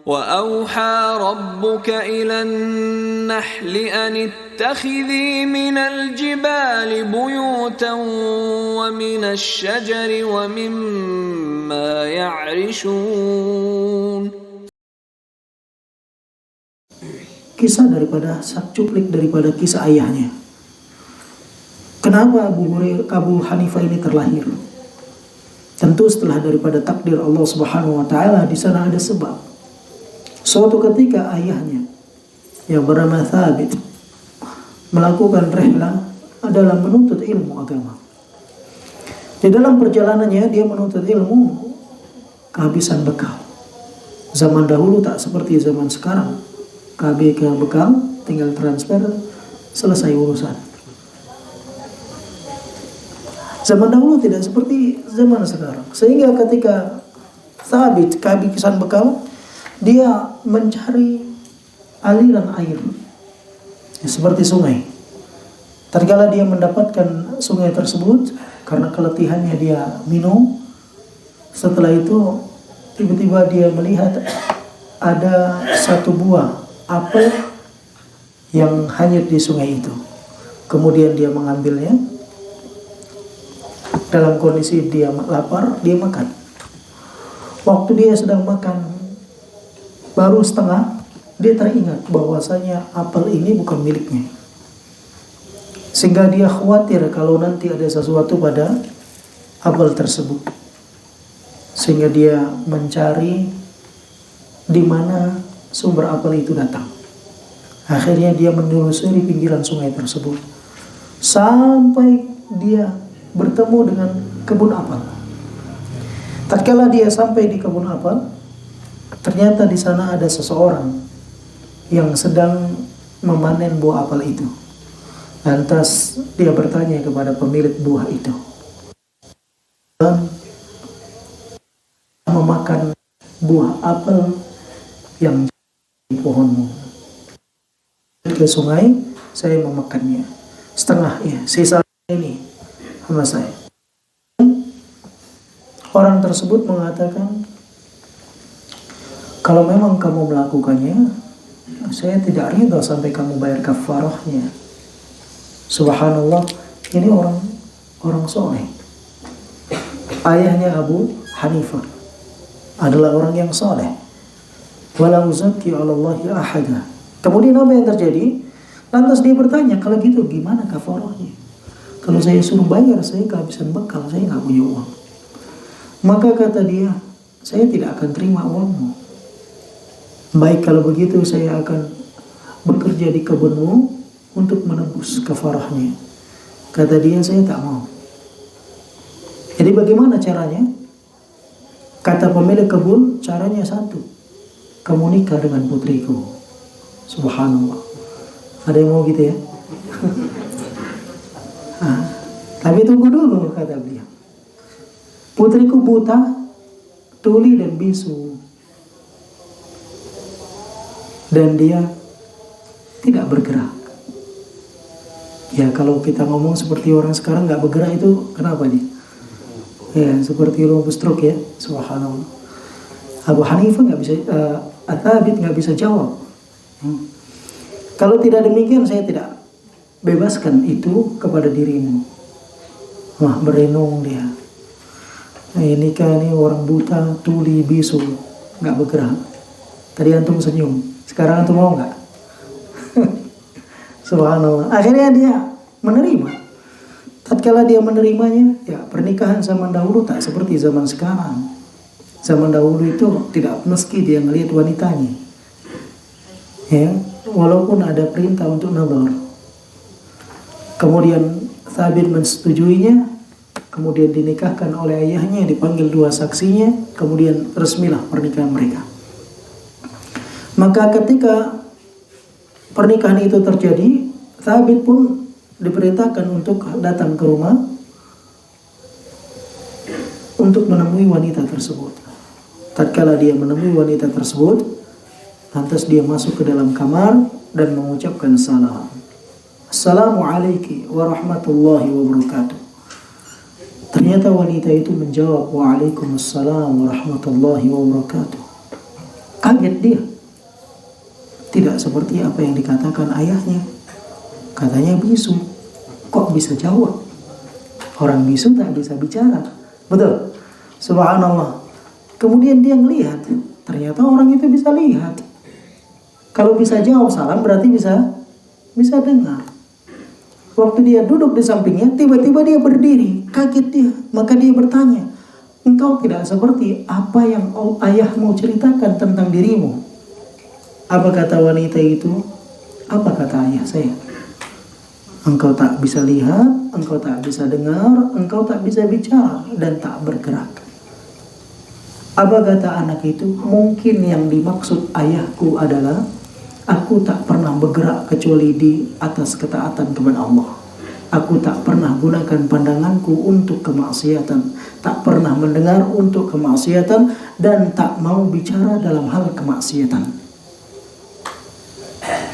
وَأَوْحَى رَبُّكَ إِلَى النَّحْلِ أَنِ اتَّخِذِي مِنَ الْجِبَالِ بُيُوتًا وَمِنَ الشَّجَرِ وَمِمَّا يَعْرِشُونَ. Kisah daripada cuplik daripada kisah ayahnya. Kenapa Abu Hanifah ini terlahir? Tentu setelah daripada takdir Allah Subhanahu wa taala, di sana ada sebab. Suatu ketika ayahnya yang bernama Thabit melakukan rihlah adalah menuntut ilmu agama. Di dalam perjalanannya dia menuntut ilmu, kehabisan bekal. Zaman dahulu tak seperti zaman sekarang. KB ke bekal, tinggal transfer, selesai urusan. Zaman dahulu tidak seperti zaman sekarang. Sehingga ketika Thabit kehabisan bekal, dia mencari aliran air, seperti sungai. Tatkala dia mendapatkan sungai tersebut, karena keletihannya dia minum. Setelah itu tiba-tiba dia melihat ada satu buah apel yang hanyut di sungai itu. Kemudian dia mengambilnya. Dalam kondisi dia lapar, dia makan. Waktu dia sedang makan baru setengah, dia teringat bahwasanya apel ini bukan miliknya. Sehingga dia khawatir kalau nanti ada sesuatu pada apel tersebut. Sehingga dia mencari di mana sumber apel itu datang. Akhirnya dia menelusuri pinggiran sungai tersebut sampai dia bertemu dengan kebun apel. Tatkala dia sampai di kebun apel, ternyata di sana ada seseorang yang sedang memanen buah apel itu. Lantas dia bertanya kepada pemilik buah itu, memakan buah apel yang di pohonmu. Ke sungai, saya memakannya. Setengah ya, sisa ini sama saya. Orang tersebut mengatakan, kalau memang kamu melakukannya, saya tidak ridha sampai kamu bayar kafarahnya. Subhanallah, ini orang soleh. Ayahnya Abu Hanifah adalah orang yang soleh. Wala uzakki 'ala Allahi ahada. Kemudian apa yang terjadi? Lantas dia bertanya, kalau gitu gimana kafarahnya? Kalau saya suruh bayar, saya kehabisan bekal, saya nggak punya uang. Maka kata dia, saya tidak akan terima uangmu. Baik, kalau begitu saya akan bekerja di kebunmu untuk menebus kafarahnya. Kata dia, saya tak mau. Jadi bagaimana caranya? Kata pemilik kebun, caranya satu. Kamu nikah dengan putriku. Subhanallah. Ada yang mau gitu ya? Tapi tunggu dulu, kata beliau. Putriku buta, tuli dan bisu. Dan dia tidak bergerak. Ya, kalau kita ngomong seperti orang sekarang nggak bergerak itu kenapa nih? Ya, seperti lumpuh stroke ya. Subhanallah. Abu Hanifah nggak bisa, Thabit nggak bisa jawab. Kalau tidak demikian, saya tidak bebaskan itu kepada dirimu. Wah, berenung dia. Nah, ini kan ini orang buta, tuli, bisu, nggak bergerak. Tadi antum senyum, sekarang antum mau nggak? Subhanallah. Akhirnya dia menerima. Tatkala dia menerimanya, ya pernikahan zaman dahulu tak seperti zaman sekarang. Zaman dahulu itu tidak meski dia ngelihat wanitanya. Ya, walaupun ada perintah untuk nazar. Kemudian Thabit mensetujuinya, kemudian dinikahkan oleh ayahnya, dipanggil dua saksinya, kemudian resmilah pernikahan mereka. Maka ketika pernikahan itu terjadi, Thabit pun diperintahkan untuk datang ke rumah untuk menemui wanita tersebut. Tatkala dia menemui wanita tersebut, lantas dia masuk ke dalam kamar dan mengucapkan salam. Assalamualaikum warahmatullahi wabarakatuh. Ternyata wanita itu menjawab, Waalaikumsalam warahmatullahi wabarakatuh. Kaget dia. Tidak seperti apa yang dikatakan ayahnya. Katanya bisu. Kok bisa jawab? Orang bisu tak bisa bicara. Betul. Subhanallah. Kemudian dia ngelihat, ternyata orang itu bisa lihat. Kalau bisa jawab salam berarti bisa dengar. Waktu dia duduk di sampingnya, tiba-tiba dia berdiri. Kaget dia. Maka dia bertanya, engkau tidak seperti apa yang ayahmu ceritakan tentang dirimu. Apa kata wanita itu? Apa kata ayah saya? Engkau tak bisa lihat, engkau tak bisa dengar, engkau tak bisa bicara, dan tak bergerak. Apa kata anak itu? Mungkin yang dimaksud ayahku adalah aku tak pernah bergerak kecuali di atas ketaatan kepada Allah. Aku tak pernah gunakan pandanganku untuk kemaksiatan, tak pernah mendengar untuk kemaksiatan, dan tak mau bicara dalam hal kemaksiatan.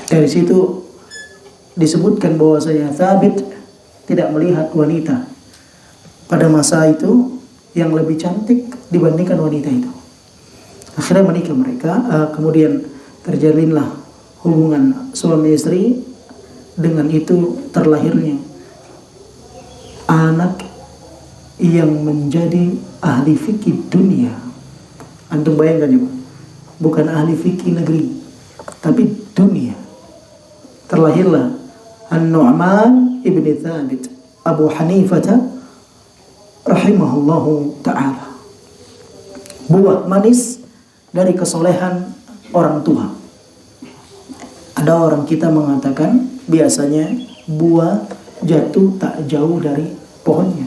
Dari situ disebutkan bahwasanya Thabit tidak melihat wanita pada masa itu yang lebih cantik dibandingkan wanita itu. Akhirnya menikah mereka, kemudian terjalinlah hubungan suami istri. Dengan itu terlahirnya anak yang menjadi ahli fikih dunia. Antum bayangkan coba, bukan ahli fikih negeri, tapi dunia. Terlahirlah An-Nu'man ibn Thabit Abu Hanifah rahimahullahu ta'ala. Buah manis dari kesolehan orang tua. Ada orang kita mengatakan biasanya buah jatuh tak jauh dari pohonnya.